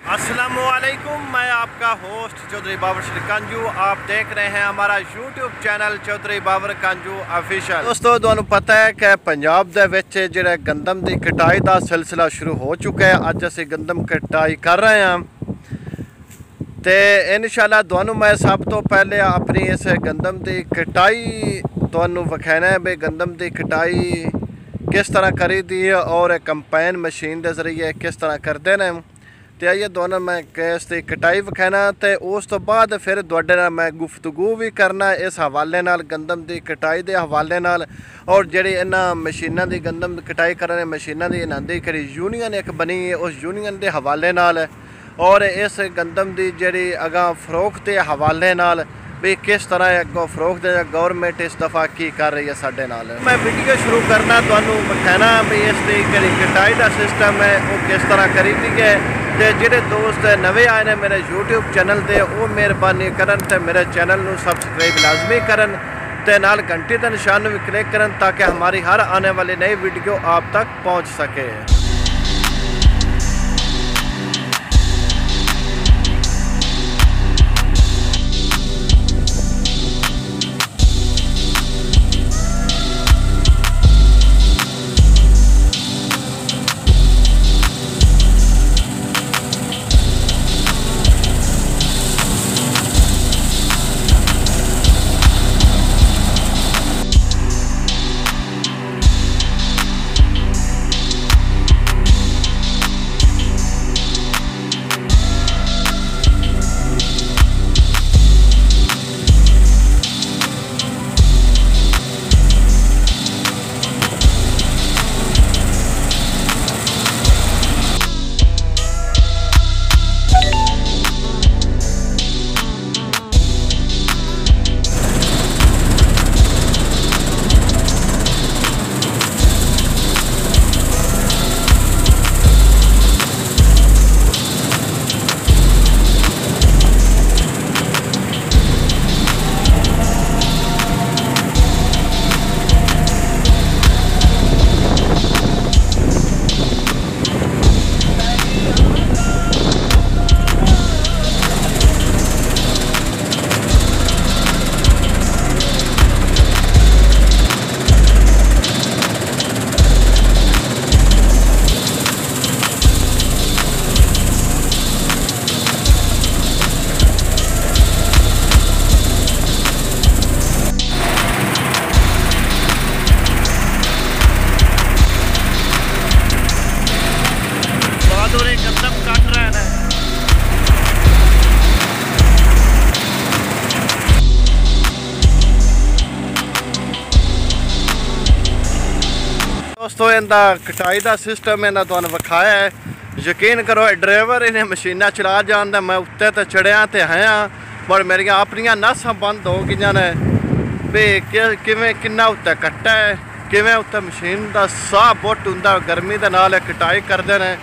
अस्सलामुअलैकुम, मैं आपका होस्ट चौधरी बाबर कांजू। आप देख रहे हैं हमारा YouTube channel Chaudhary Babar कांजू official. दोस्तों, तुहानू पता है कि पंजाब दे विच जिहड़ा गंदम की कटाई का सिलसिला शुरू हो चुका है। अज असीं गंदम कटाई कर रहे हैं तो इंशाअल्लाह तुहानू मैं सब तो पहले अपनी इस गंदम की कटाई तुहानू विखाना है भी गंदम की कटाई किस तरह करी दी है और कंपाइन मशीन के जरिए किस तरह करते हैं। तो आइए दोनों मैं किस की कटाई विखाना तो उस तो बाद फिर तुहाडे नाल मैं गुफ्तगू भी करना इस हवाले नाल गंदम की कटाई के हवाले नाल और जिहड़ी इन्हां मशीनां की गंदम कटाई करने मशीनां की इन्हां दी किहड़ी यूनियन एक बनी है उस यूनियन के हवाले नाल और इस गंदम की जिहड़ी अगां फरोख्त के हवाले नाल भी किस तरह अगों फरोख्त गौरमेंट इस दफ़ा की कर रही है साडे नाल। मैं वीडियो शुरू करना तुहानू विखाना भी इसकी जिहड़ी कटाई का सिस्टम है वो किस तरह करी दी है। तो जिहड़े दोस्त नवे आए ने मेरे यूट्यूब चैनल ते वो मेहरबानी करन ते मेरे चैनल नू सबसक्राइब लाजमी करन ते नाल घंटी का निशान भी क्लिक करन ताकि हमारी हर आने वाली नई वीडियो आप तक पहुँच सके। दोस्तों, इनका कटाई का सिस्टम इन्हें तुहानू विखाया है। यकीन करो ड्राइवर इन्हें मशीना चला जाता मैं उत्ते तो चढ़िया तो है पर मेरिया अपनिया नसां बंद हो गई ने भी किवें किन्ना उत्ते कट्टा है किवें उत्ते मशीन का साह बुट हुंदा गर्मी के नाल कटाई करते हैं।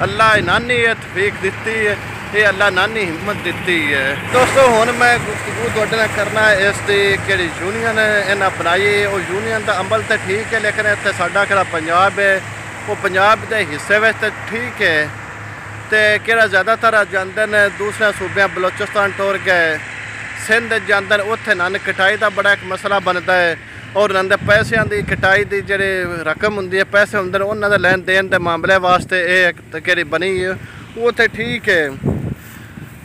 अल्लाह नानी ये तफीक दी है ये अल्लाह नानी हिम्मत दी है। दोस्तों, हुण मैं गुफ्तगू तुहाडे नाल करना इसकी किहड़ी यूनियन इन्हें बनाई वो यूनियन का अमल तो ठीक है लेकिन इत्थे साडा किहड़ा पंजाब है वो पंजाब के हिस्से में तो ठीक है तो किहड़ा ज़्यादातर जाते हैं दूसरे सूबे बलोचिस्तान टोर गए सिंध जाते हैं उत्थे नान कटाई का बड़ा एक मसला बनता है और उन्होंने पैसों की कटाई की जी रकम होंगी है पैसे होंगे उन्होंने लैन देन के मामले वास्ते ये कि बनी है वो तो ठीक है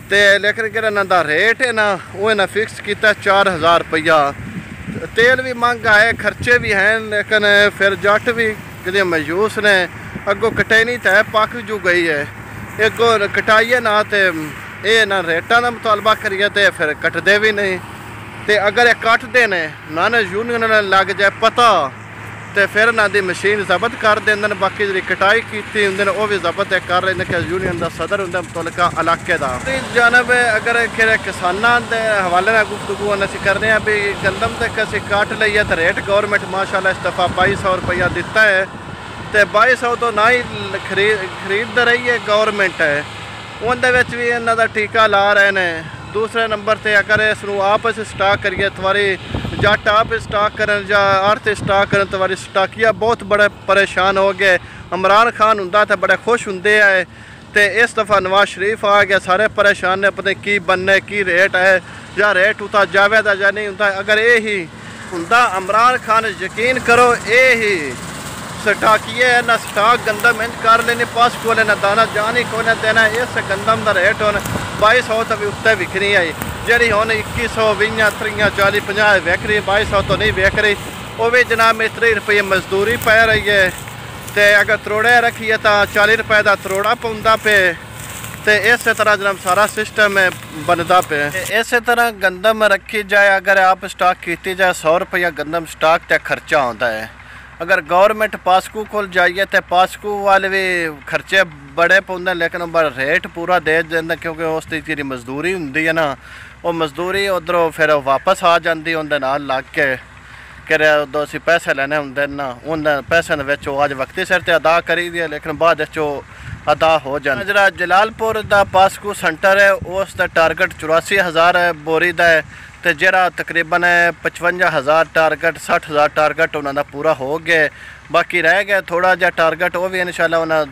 तो लेकिन कि इन्हों रेट है ना वो इन्हें फिक्स किया 4000 रुपया। तेल भी महंगा है खर्चे भी हैं लेकिन फिर जट भी कि मायूस ने अगों कटैनी तो है पक जू गई है अगों कटाइए ना तो ये ना रेटा का मुतालबा करिए तो फिर कटते भी नहीं तो अगर ये कटते ने ना यूनियन लग जाए पता तो फिर ना दी मशीन जब्त कर देंगे बाकी जी कटाई की होंगे वह भी जब्त कर रहे हैं कि यूनियन का सदर होंगे मुतलका इलाके का। जानब अगर किसानों के हवाले में गुफ्तगू असीं करते हैं भी गंदम तक असीं कट लीए तो रेट गौरमेंट माशाअल्लाह इस दफ़ा 2200 रुपया दिता है तो 2200 तो ना ही खरीद रही है गौरमेंट है उनके भी इन्हों का टीका ला रहे हैं। दूसरे नंबर पर अगर इसनूं आप स्टाक करिए तवारी जट आप स्टाक करन या आड़त स्टाक करन तवारी स्टाकिया बहुत बड़े परेशान हो गए। इमरान खान हुंदा तो बड़े खुश होंगे है ਤੇ ਇਸ ਦਫਾ ਨਵਾਜ਼ ਸ਼ਰੀਫ ਆ ਗਿਆ, ਸਾਰੇ ਪਰੇਸ਼ਾਨ ਨੇ ਪਤਾ ਕੀ बनने की रेट है ਜਾਂ रेट उता जावेदा ਜਾਂ नहीं ਹੁੰਦਾ। अगर ये ही ਹੁੰਦਾ इमरान खान यकीन करो ये ही स्टाकिए ना स्टाक गंदम इंज कर लेने पास को लेना दाना जानी को देना। इस गंदम का रेट हुन 2200 तो भी उत्ते विक रही है, जी हुन 2100 20 30 40 50 विक रही, 2200 तो नहीं विक रही। वो भी जनाब 30 रुपये मजदूरी पै रही है, तो अगर त्रोड़े रखिए तो 40 रुपये का त्रोड़ा पौंदा पे। तो इस तरह जनाब सारा सिस्टम बनता पे। इस तरह गंदम रखी जाए, अगर आप स्टाक की जाए 100 रुपया गंदम स्टाक ते खर्चा आता है। अगर गवर्नमेंट पासकू को जाइए तो पासकू वाले भी खर्चे बड़े पाते, लेकिन रेट पूरा दे देंगे क्योंकि उसकी जी मजदूरी होंगी है ना, वो मजदूरी उधरों फिर वापस आ जाती उनके नाल लग के करे उदों असीं पैसे लेने होंगे ना, उन पैसों अज वक्ती सिर ते अदा करी दी है, लेकिन बाद अदा हो जाए। जरा जलालपुर का पासकू सेंटर है उसका टारगेट 84,000 बोरी का है, तो जरा तकरीबन 55,000 टारगेट 60,000 टारगेट उन्होंने पूरा हो गया। बाकी रह गया थोड़ा जहा टारगेट, वो भी इंशाल्लाह उन्हें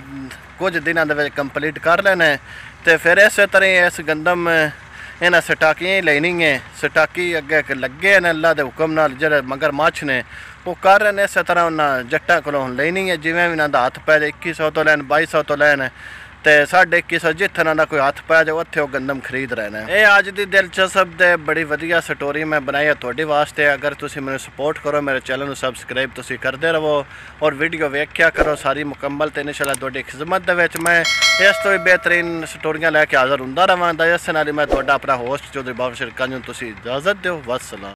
कुछ दिनों के कंप्लीट कर लेना है। तो फिर इस तरह इस गंदम इन्हें स्टाकियां ही लेनी है, स्टाकी अगे लगे ने अल्लाह के हुक्म नाल जेह्ड़े मगर मच्छ ने वो कर रहे हैं। इस तरह उन्हें जट्टां कोलों लेनी है, जिवें भी इन्हों हथ पै जाए 2100 तो लैन 2200 तो लैन, तो 2150 जिथे इन्हों कोई हथ पै जाए उत्थे वो गंदम खरीद रहे हैं। ये अज की दिलचस्प ते बड़ी वधिया स्टोरी मैं बनाई है तुहाडे वास्ते। अगर तुसीं मैनूं सपोर्ट करो, मेरे चैनल को सबसक्राइब तुसीं करते रहो और वीडियो वेख्या करो सारी मुकम्मल, तो इंशाल्लाह तुहाडी खिदमत दे विच मैं इस तो भी बेहतरीन स्टोरियां लैके हाज़र हुंदा रहांगा। इस नाल मैं तुहाडा अपना होस्ट चौधरी बाबा शेर कंज, तुसीं इजाज़त दिओ। वस्सलाम।